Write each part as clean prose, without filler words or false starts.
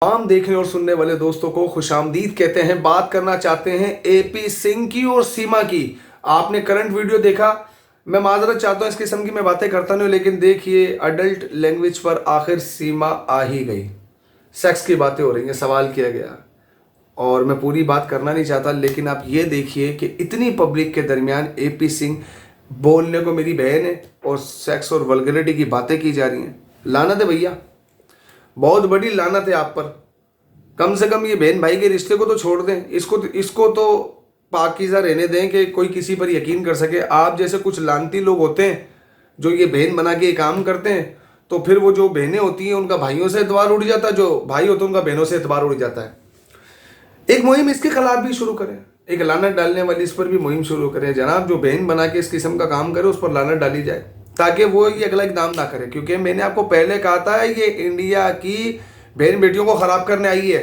आम देखने और सुनने वाले दोस्तों को खुशामदीद कहते हैं। बात करना चाहते हैं एपी सिंह की और सीमा की। आपने करंट वीडियो देखा। मैं माजरत चाहता हूं, इस किस्म की मैं बातें करता नहीं, लेकिन देखिए अडल्ट लैंग्वेज पर आखिर सीमा आ ही गई। सेक्स की बातें हो रही हैं, सवाल किया गया और मैं पूरी बात करना नहीं चाहता, लेकिन आप ये देखिए कि इतनी पब्लिक के दरमियान एपी सिंह बोलने को मेरी बहन है और सेक्स और वल्गैरिटी की बातें की जा रही हैं। लानत है भैया, बहुत बड़ी लानत है आप पर। कम से कम ये बहन भाई के रिश्ते को तो छोड़ दें, इसको तो पाकीज़ा रहने दें कि कोई किसी पर यकीन कर सके। आप जैसे कुछ लानती लोग होते हैं जो ये बहन बना के काम करते हैं, तो फिर वो जो बहनें होती हैं उनका भाइयों से एतबार उड़ जाता है, जो भाई होते हैं उनका बहनों से एतबार उड़ जाता है। एक मुहिम इसके खिलाफ भी शुरू करें, एक लानत डालने वाली इस पर भी मुहिम शुरू करें जनाब। जो बहन बना के इस किस्म का काम करे उस पर लानत डाली जाए, ताकि वो ये अगला इकदाम ना करे। क्योंकि मैंने आपको पहले कहा था, ये इंडिया की बहन बेटियों को ख़राब करने आई है।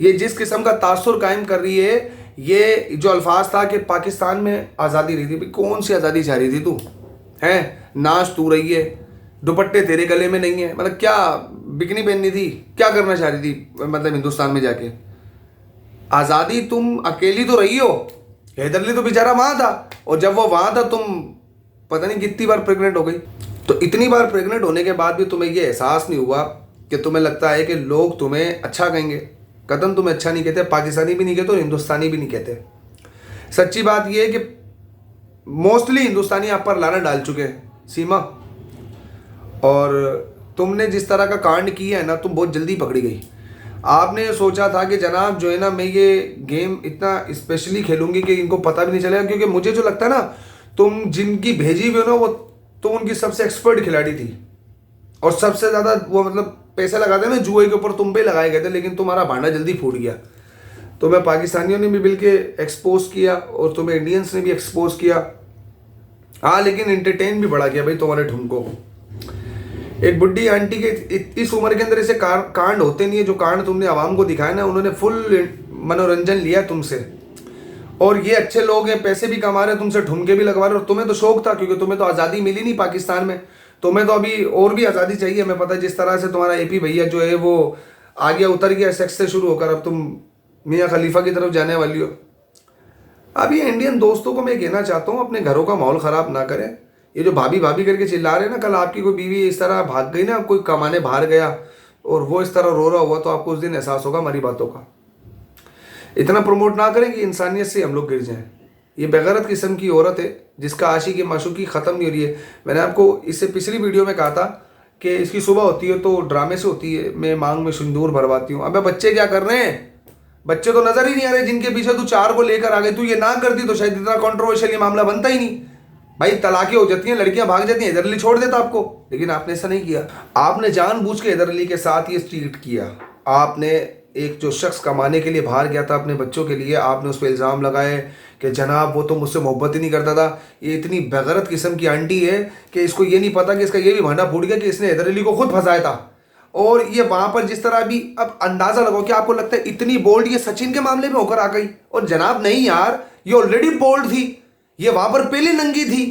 ये जिस किस्म का तासुर कायम कर रही है, ये जो अल्फाज था कि पाकिस्तान में आज़ादी रही थी, कौन सी आज़ादी चाह रही थी तू? हैं नाच तू रही है, दुपट्टे तेरे गले में नहीं है, मतलब क्या बिकनी पहननी थी? क्या करना चाह रही थी मतलब हिंदुस्तान में जाके? आज़ादी तुम अकेली तो रही हो, हैदर अली तो बेचारा वहाँ था, और जब वो वहाँ था तुम पता नहीं कितनी बार प्रेग्नेंट हो गई। तो इतनी बार प्रेग्नेंट होने के बाद भी तुम्हें ये एहसास नहीं हुआ कि तुम्हें लगता है कि लोग तुम्हें अच्छा कहेंगे? कतन तुम्हें अच्छा नहीं कहते, पाकिस्तानी भी नहीं कहते और हिंदुस्तानी भी नहीं कहते। सच्ची बात यह है कि मोस्टली हिंदुस्तानी आप पर लाना डाल चुके हैं सीमा, और तुमने जिस तरह का कांड किया है ना, तुम बहुत जल्दी पकड़ी गई। आपने सोचा था कि जनाब जो है ना, मैं ये गेम इतना स्पेशली खेलूंगी कि इनको पता भी नहीं चलेगा, क्योंकि मुझे जो लगता है ना, तुम जिनकी भेजी हुई हो ना, वो तुम उनकी सबसे एक्सपर्ट खिलाड़ी थी, और सबसे ज़्यादा वो मतलब पैसे लगाते ना जुए के ऊपर, तुम पे लगाए गए थे, लेकिन तुम्हारा भांडा जल्दी फूट गया। तुम्हें पाकिस्तानियों ने भी मिलके एक्सपोज किया और तुम्हें इंडियंस ने भी एक्सपोज किया। हाँ, लेकिन एंटरटेन भी बड़ा किया भाई तुम्हारे ठुमकों को। एक बुढ़ी आंटी के इस उम्र के अंदर ऐसे कांड होते नहीं है जो कांड तुमने आवाम को दिखाया ना। उन्होंने फुल मनोरंजन लिया तुमसे, और ये अच्छे लोग हैं, पैसे भी कमा रहे हैं, तुमसे ठुमके भी लगवा रहे, और तुम्हें तो शौक था क्योंकि तुम्हें तो आज़ादी मिली नहीं पाकिस्तान में। तुम्हें तो अभी और भी आज़ादी चाहिए। हमें पता है जिस तरह से तुम्हारा एपी भैया जो है वो आगे उतर गया सेक्स से शुरू होकर, अब तुम मियाँ खलीफा की तरफ जाने वाली हो। अब ये इंडियन दोस्तों को मैं कहना चाहता हूँ, अपने घरों का माहौल ख़राब ना करें। ये जो भाभी भाभी करके चिल्ला रहे हैं ना, कल आपकी कोई बीवी इस तरह भाग गई ना, कोई कमाने बाहर गया और वो इस तरह रो रहा हुआ, तो आपको उस दिन एहसास होगा हमारी बातों का। इतना प्रमोट ना करें कि इंसानियत से हम लोग गिर जाएं। ये बेगैरत किस्म की औरत है जिसका आशिकी माशूकी ख़त्म नहीं हो रही है। मैंने आपको इससे पिछली वीडियो में कहा था कि इसकी सुबह होती है तो ड्रामे से होती है, मैं मांग में सिंदूर भरवाती हूँ। अबे बच्चे क्या कर रहे हैं? बच्चे तो नजर ही नहीं आ रहे जिनके पीछे तू चार को लेकर आ गई। तू ये ना करती तो शायद इतना कंट्रोवर्शियल ये मामला बनता ही नहीं। भाई तलाकें हो जाती हैं, लड़कियां भाग जाती हैं, हैदर अली छोड़ देता आपको, लेकिन आपने ऐसा नहीं किया। आपने जानबूझ के हैदर अली के साथ ये ट्रीट किया। आपने एक जो शख्स कमाने के लिए बाहर गया था अपने बच्चों के लिए, आपने उस पर इल्ज़ाम लगाए कि जनाब वो तो मुझसे मोहब्बत ही नहीं करता था। ये इतनी बेगैरत किस्म की आंटी है कि इसको ये नहीं पता कि इसका ये भी भांडा फूट गया कि इसने हैदर अली को खुद फंसाया था। और ये वहां पर जिस तरह भी, अब अंदाजा लगाओ कि आपको लगता है इतनी बोल्ड ये सचिन के मामले में होकर आ गई, और जनाब नहीं यार, ये ऑलरेडी बोल्ड थी। ये वहां पर पहले नंगी थी,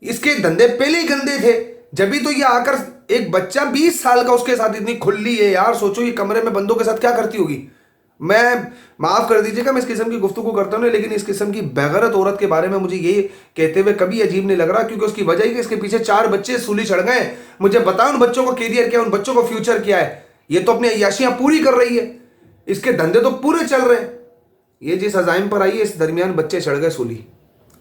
इसके धंधे पहले ही गंदे थे। जब भी तो ये आकर एक बच्चा 20 साल का उसके साथ इतनी खुली है यार। सोचो ये कमरे में बंदों के साथ क्या करती होगी। मैं माफ कर दीजिएगा, मैं इस किस्म की गुफ्तगू करता हूँ, लेकिन इस किस्म की बेगैरत औरत के बारे में मुझे ये कहते हुए कभी अजीब नहीं लग रहा, क्योंकि उसकी वजह ही कि इसके पीछे 4 बच्चे सूली चढ़ गए। मुझे बताओ उन बच्चों का कैरियर क्या है, उन बच्चों का फ्यूचर क्या है? ये तो अपनी अय्याशियां पूरी कर रही है, इसके धंधे तो पूरे चल रहे हैं। ये जिस अजाइम पर आई है, इस दरमियान बच्चे चढ़ गए सूली।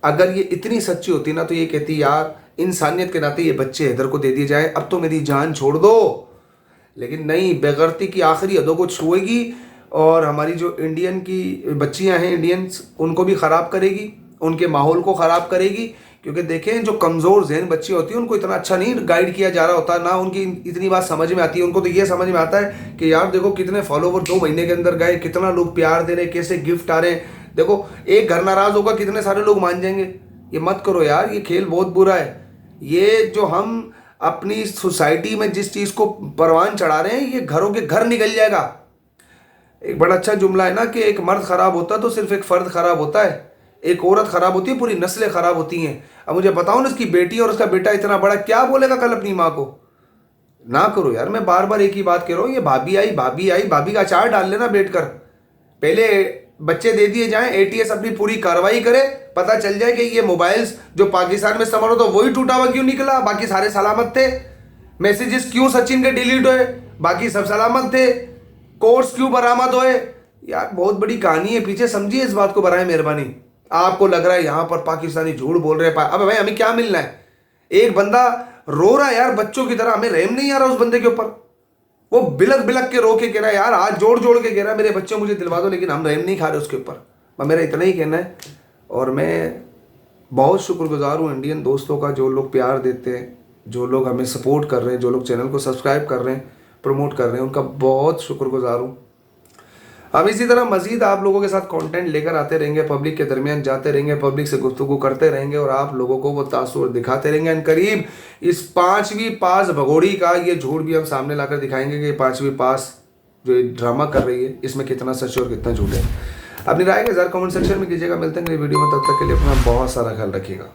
अगर ये इतनी सच्ची होती ना तो ये कहती यार इंसानियत के नाते ये बच्चे हैदर को दे दिए जाए, अब तो मेरी जान छोड़ दो। लेकिन नहीं, बेगैरती की आखिरी हदों को छुएगी और हमारी जो इंडियन की बच्चियां हैं, इंडियंस, उनको भी ख़राब करेगी, उनके माहौल को ख़राब करेगी। क्योंकि देखें, जो कमज़ोर जहन बच्ची होती है उनको इतना अच्छा नहीं गाइड किया जा रहा होता, ना उनकी इतनी बात समझ में आती है। उनको तो ये समझ में आता है कि यार देखो कितने फॉलोवर 2 महीने के अंदर गए, कितना लोग प्यार दे रहे, कैसे गिफ्ट आ रहे हैं। देखो एक घर नाराज़ होगा कितने सारे लोग मान जाएंगे। ये मत करो यार, ये खेल बहुत बुरा है। ये जो हम अपनी सोसाइटी में जिस चीज़ को परवान चढ़ा रहे हैं, ये घरों के घर निकल जाएगा। एक बड़ा अच्छा जुमला है ना कि एक मर्द खराब होता तो सिर्फ एक फर्द खराब होता है, एक औरत खराब होती है पूरी नस्लें खराब होती हैं। अब मुझे बताओ ना, इसकी बेटी और उसका बेटा इतना बड़ा क्या बोलेगा कल अपनी माँ को? ना करो यार। मैं बार बार एक ही बात कह रहा हूँ, ये भाभी आई भाभी आई, भाभी का अचार डाल लेना बैठकर। पहले बच्चे दे दिए जाएं, एटीएस अपनी पूरी कार्रवाई करे, पता चल जाए कि ये मोबाइल्स जो पाकिस्तान में इस्तेमाल हो तो वही टूटा हुआ क्यों निकला, बाकी सारे सलामत थे। मैसेजेस क्यों सचिन के डिलीट हुए, बाकी सब सलामत थे। कोर्स क्यों बरामद हुए। यार बहुत बड़ी कहानी है पीछे, समझिए इस बात को बराए मेहरबानी। आपको लग रहा है यहां पर पाकिस्तानी झूठ बोल रहे हैं, अब भाई हमें क्या मिलना है। एक बंदा रो रहा है यार बच्चों की तरह, हमें रहम नहीं आ रहा उस बंदे के ऊपर। वो बिलक बिलक के रो के कह रहा है यार, हाथ जोड़ जोड़ के कह रहा है मेरे बच्चों मुझे दिलवा दो, लेकिन हम रहम नहीं खा रहे उसके ऊपर। मेरा इतना ही कहना है। और मैं बहुत शुक्रगुजार हूँ इंडियन दोस्तों का, जो लोग प्यार देते हैं, जो लोग हमें सपोर्ट कर रहे हैं, जो लोग चैनल को सब्सक्राइब कर रहे हैं, प्रमोट कर रहे हैं, उनका बहुत शुक्रगुजार हूँ। हम इसी तरह मजीद आप लोगों के साथ कंटेंट लेकर आते रहेंगे, पब्लिक के दरमियान जाते रहेंगे, पब्लिक से गुफ्तगू करते रहेंगे और आप लोगों को वो तासुर दिखाते रहेंगे। एंड करीब इस 5वीं पास भगोड़ी का ये झूठ भी हम सामने लाकर दिखाएंगे कि 5वीं पास जो ये ड्रामा कर रही है इसमें कितना सच और कितना झूठ है। अपनी राय का ज़रा कमेंट सेक्शन में कीजिएगा। मिलते हैं अगली वीडियो में, तब तक के लिए अपना बहुत सारा ख्याल रखिएगा।